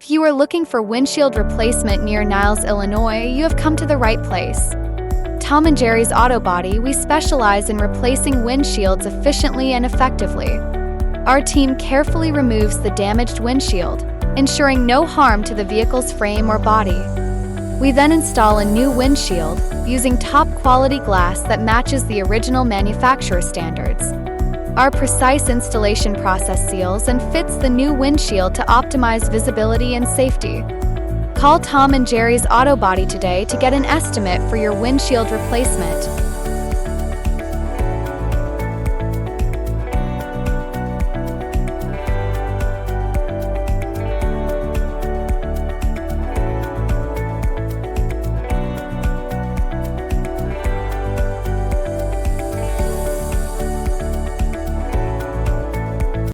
If you are looking for windshield replacement near Niles, Illinois, you have come to the right place. Tom and Jerry's Auto Body, we specialize in replacing windshields efficiently and effectively. Our team carefully removes the damaged windshield, ensuring no harm to the vehicle's frame or body. We then install a new windshield using top-quality glass that matches the original manufacturer standards. Our precise installation process seals and fits the new windshield to optimize visibility and safety. Call Tom and Jerry's Auto Body today to get an estimate for your windshield replacement.